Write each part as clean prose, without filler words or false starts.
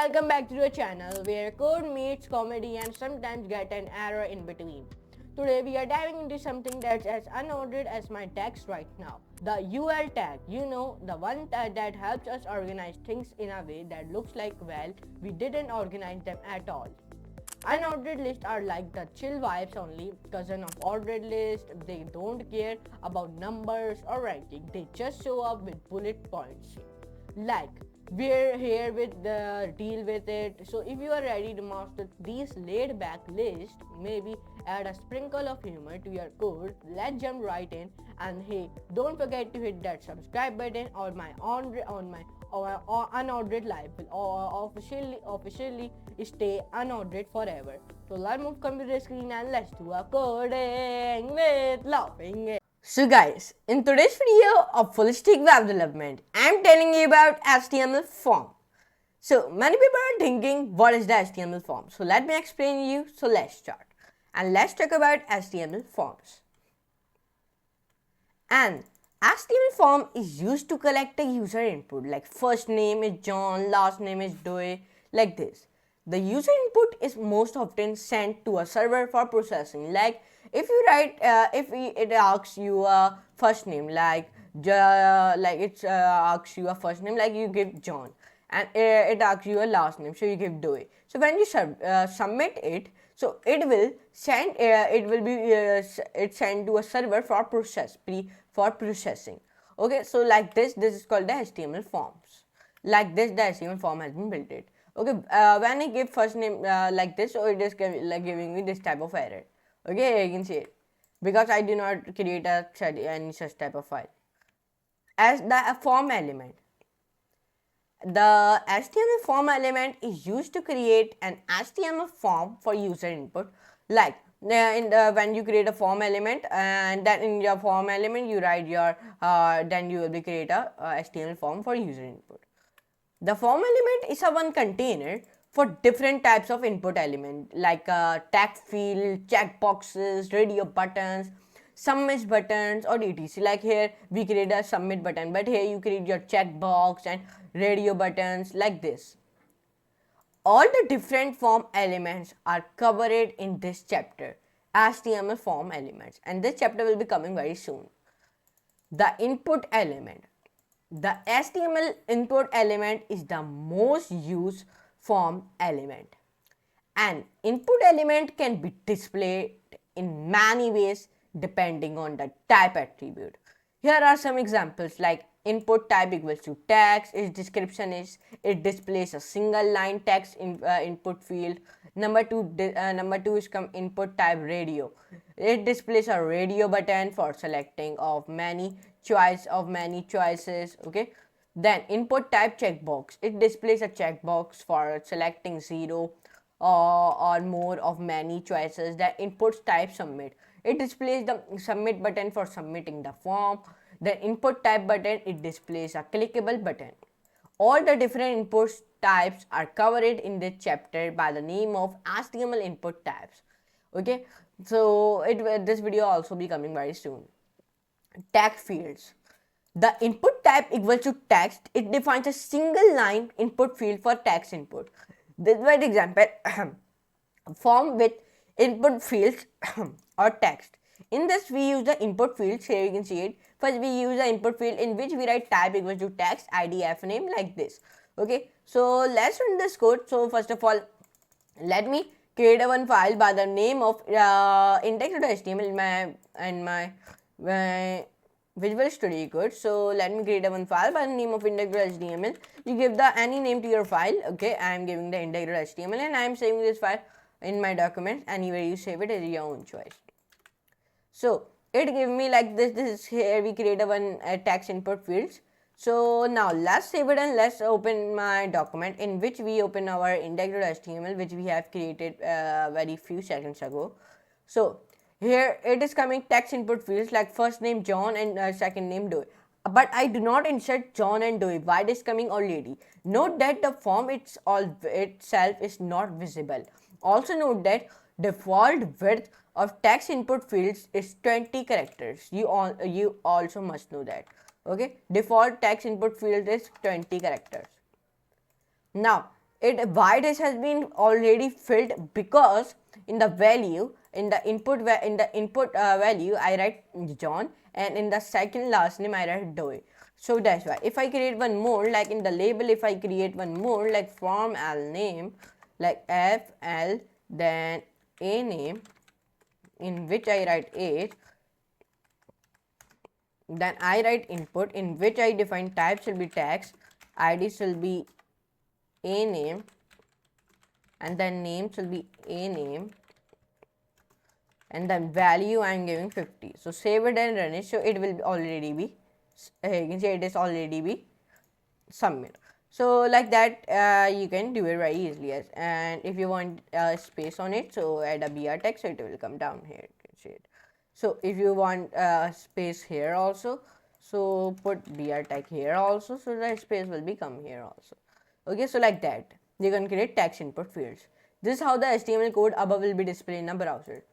welcome back to the channel where code meets comedy and sometimes get an error in between. Today we are diving into something that's as unordered as my text right now. The UL tag, the one that helps us organize things in a way that looks like, well, we didn't organize them at all. Unordered lists are like the chill vibes only cousin of ordered list. They don't care about numbers or ranking. They just show up with bullet points. Like, we're here with the deal with it. So if you are ready to master these laid back lists, maybe add a sprinkle of humor to your code, let's jump right in. And hey, don't forget to hit that subscribe button or my unordered life will officially stay unordered forever. So let's move computer screen and let's do a coding with laughing. So guys, in today's video of full stack web development, I am telling you about HTML form. So many people are thinking, what is the HTML form? So let me explain you. So let's start. And let's talk about HTML forms. And HTML form is used to collect a user input, like first name is John, last name is Doe, like this. The user input is most often sent to a server for processing. Like if you write, it asks you a first name, asks you a first name, like you give John, and it asks you a last name, so you give Doe. So when you submit it, so it will send, it's sent to a server for processing. Okay, so like this is called the HTML forms. Like this, the HTML form has been built it. Okay, when I give first name like this, so it is giving me this type of error. Okay, you can see it because I do not create any such type of file. As the form element, the HTML form element is used to create an HTML form for user input. Like when you create a form element, and then in your form element you write your then you will be create a HTML form for user input. The form element is a one container for different types of input element, like text field, checkboxes, radio buttons, submit buttons, or etc. Like here we create a submit button, but here you create your checkbox and radio buttons like this. All the different form elements are covered in this chapter, HTML form elements, and this chapter will be coming very soon. The input element. The HTML input element is the most used form element. An input element can be displayed in many ways depending on the type attribute. Here are some examples, like input type equals to text, its description is it displays a single line text in input field. Number two is input type radio. It displays a radio button for selecting of many choices. Okay. Then input type checkbox. It displays a checkbox for selecting 0 or more of many choices. The input type submit. It displays the submit button for submitting the form. The input type button, it displays a clickable button. All the different input types are covered in this chapter by the name of HTML input types. Okay, so this video also be coming very soon. Text fields. The input type equals to text. It defines a single line input field for text input. This is an example form with input fields or text. In this we use the input fields. Here you can see it. First we use the input field in which we write type equals to text, id, fname, like this. Okay, so let's run this code. So first of all, let me create a one file by the name of index.html in my Visual Studio Code. So let me create a one file by the name of index.html. You give the any name to your file. Okay, I am giving the index.html and I am saving this file in my documents. Anywhere you save it is your own choice. So it give me like this. This is here we create a one text input fields. So now let's save it and let's open my document in which we open our index.html, which we have created very few seconds ago. So here it is coming text input fields like first name John and second name Doe. But I do not insert John and Doe. Why it is coming already? Note that the form itself is not visible. Also note that default width of text input fields is 20 characters. You also must know that. Okay, default text input field is 20 characters. Now why this has been already filled, because in the value, in the input value I write John, and in the second last name I write Doe. So that's why. If I create one more, like in the label, if I create one more like form L name, like FL, then a name, in which I write age, then I write input, in which I define type shall be text, ID shall be a name, and then name shall be a name, and then value I am giving 50. So save it and run it. So it will already be, you can say it is already be submit. So like that you can do it very easily. And if you want space on it, so add a br text, so it will come down here, you can see it. So if you want space here also, so put br tag here also, so that space will become here also. Okay, so like that you can create text input fields. This is how the HTML code above will be displayed in a browser.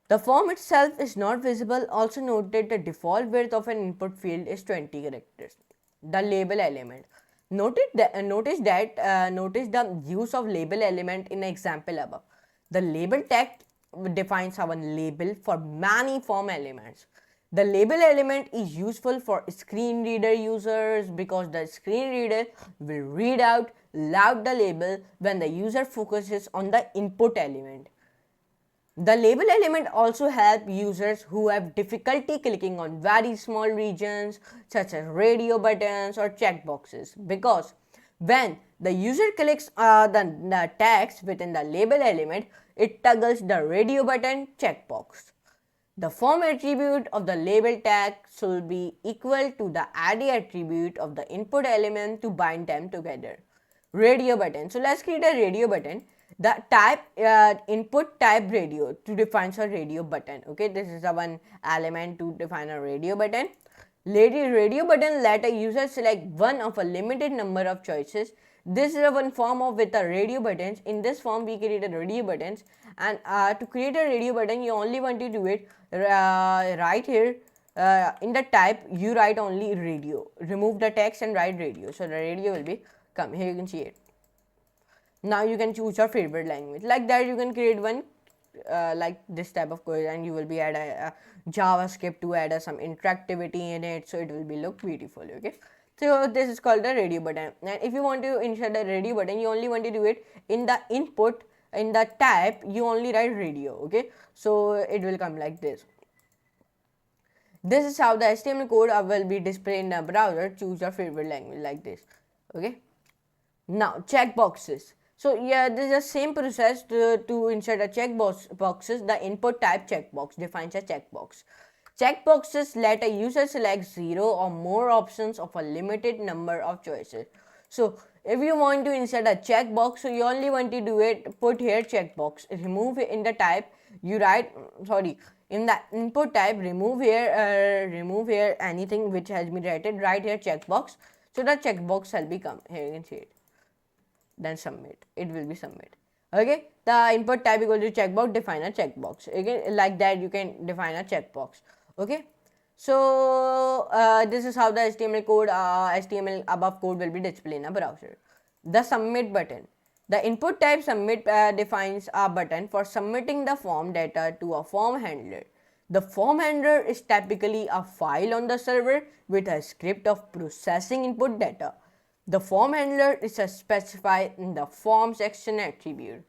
The form itself is not visible. Also note that the default width of an input field is 20 characters. The label element. Notice the use of label element in the example above. The label text defines our label for many form elements. The label element is useful for screen reader users because the screen reader will read out loud the label when the user focuses on the input element. The label element also helps users who have difficulty clicking on very small regions such as radio buttons or checkboxes, because when the user clicks the text within the label element, it toggles the radio button checkbox. The form attribute of the label tag should be equal to the ID attribute of the input element to bind them together. Radio button. So let's create a radio button. The type input type radio to define a radio button. Okay, this is the one element to define a radio button. Radio button let a user select one of a limited number of choices. This is one form of with the radio buttons. In this form we created radio buttons, and to create a radio button you only want to do it right here in the type you write only radio, remove the text and write radio, so the radio will be come here, you can see it. Now you can choose your favorite language. Like that you can create one like this type of code, and you will be add a JavaScript to add some interactivity in it, so it will be look beautiful. Okay, so this is called the radio button. And if you want to insert a radio button, you only want to do it in the input, in the type you only write radio. Okay, so it will come like this. This is how the HTML code will be displayed in the browser. Choose your favorite language like this. Okay, now checkboxes. So yeah, this is the same process to insert a checkboxes. The input type checkbox defines a checkbox. Checkboxes let a user select 0 or more options of a limited number of choices. So if you want to insert a checkbox, so you only want to do it, put here checkbox, remove it in the type, you write, in the input type, remove here anything which has been written, write here checkbox, so the checkbox shall become, here you can see it. Then submit, it will be submit. Okay, the input type equal to checkbox, define a checkbox. Okay, like that you can define a checkbox. Okay, so this is how the HTML code, HTML above code will be displayed in a browser. The submit button. The input type submit defines a button for submitting the form data to a form handler. The form handler is typically a file on the server with a script of processing input data. The form handler is specified in the form section attribute.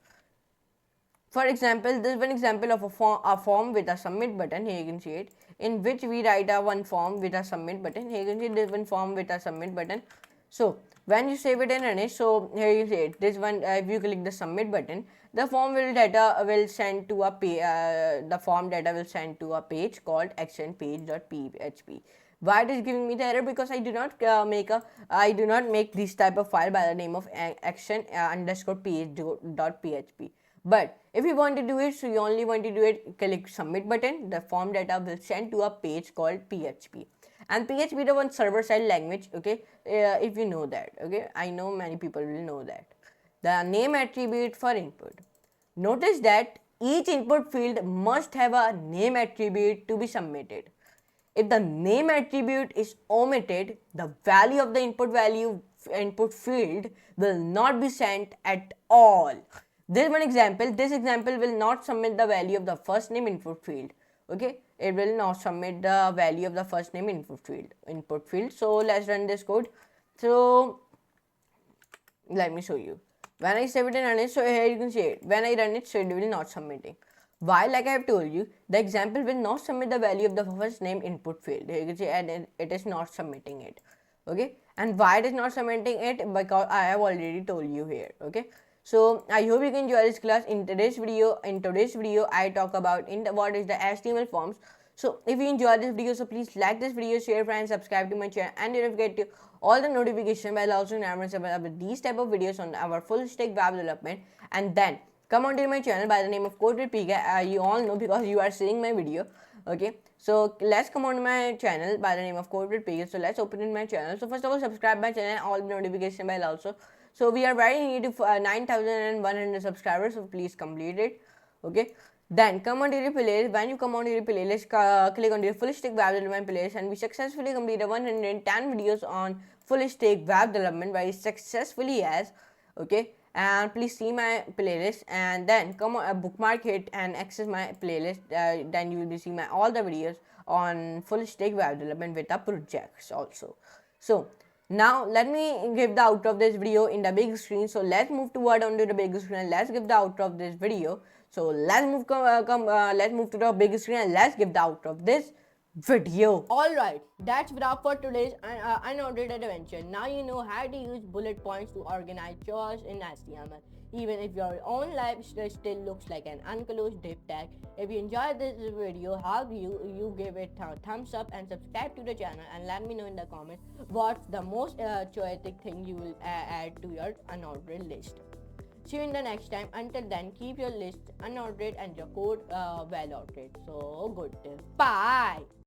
For example, this is one example of a form with a submit button. Here you can see it, in which we write a one form with a submit button. Here you can see this one form with a submit button. So when you save it and run it, so here you see it. This one, if you click the submit button, the form will send to a the form data will send to a page called actionpage.php. Why it is giving me the error? Because I do not make this type of file by the name of action underscore page.php. But if you want to do it, so you only want to do it, click submit button, the form data will send to a page called PHP. And PHP is the one server side language. Okay, if you know that. Okay, I know many people will know that. The name attribute for input. Notice that each input field must have a name attribute to be submitted. If the name attribute is omitted, the value of the input value input field will not be sent at all. This example will not submit the value of the first name input field. Okay, it will not submit the value of the first name input field. So let's run this code. So let me show you. When I save it and run it, so here you can see it. When I run it, so it will not submitting. Why? Like I have told you, the example will not submit the value of the first name input field. Here you can see, and it is not submitting it. Okay, and why it is not submitting it? Because I have already told you here. Okay, so I hope you can enjoy this class. In today's video, I talk about what is the HTML forms. So if you enjoyed this video, so please like this video, share, friends, subscribe to my channel, and don't forget to all the notification bell also never with these type of videos on our full stack web development. And then come on to my channel by the name of CodeWithPk. You all know because you are seeing my video. Okay, so let's come on to my channel by the name of CodeWithPk. So let's open in my channel. So first of all, subscribe my channel, all the notification bell also. So we are very near to 9,100 subscribers. So please complete it. Okay. Then come on to your playlist. When you come on to your playlist, click on your full stack web development playlist, and we successfully completed 110 videos on full stack web development very successfully as. Okay, and please see my playlist, and then come on, bookmark it and access my playlist. Then you will be seeing my all the videos on full stack web development with the projects also. So now let me give the outro of this video in the big screen. So let's move toward onto the big screen and let's give the outro of this video. So let's move to the big screen and let's give the outro of this video. Alright, that's wrap for today's unordered adventure. Now you know how to use bullet points to organize chores in HTML. Even if your own life still looks like an unclosed div tag. If you enjoyed this video, how do you give it a thumbs up and subscribe to the channel, and let me know in the comments what's the most chaotic thing you will add to your unordered list. See you in the next time. Until then, keep your list unordered and your code well ordered. So good. Bye.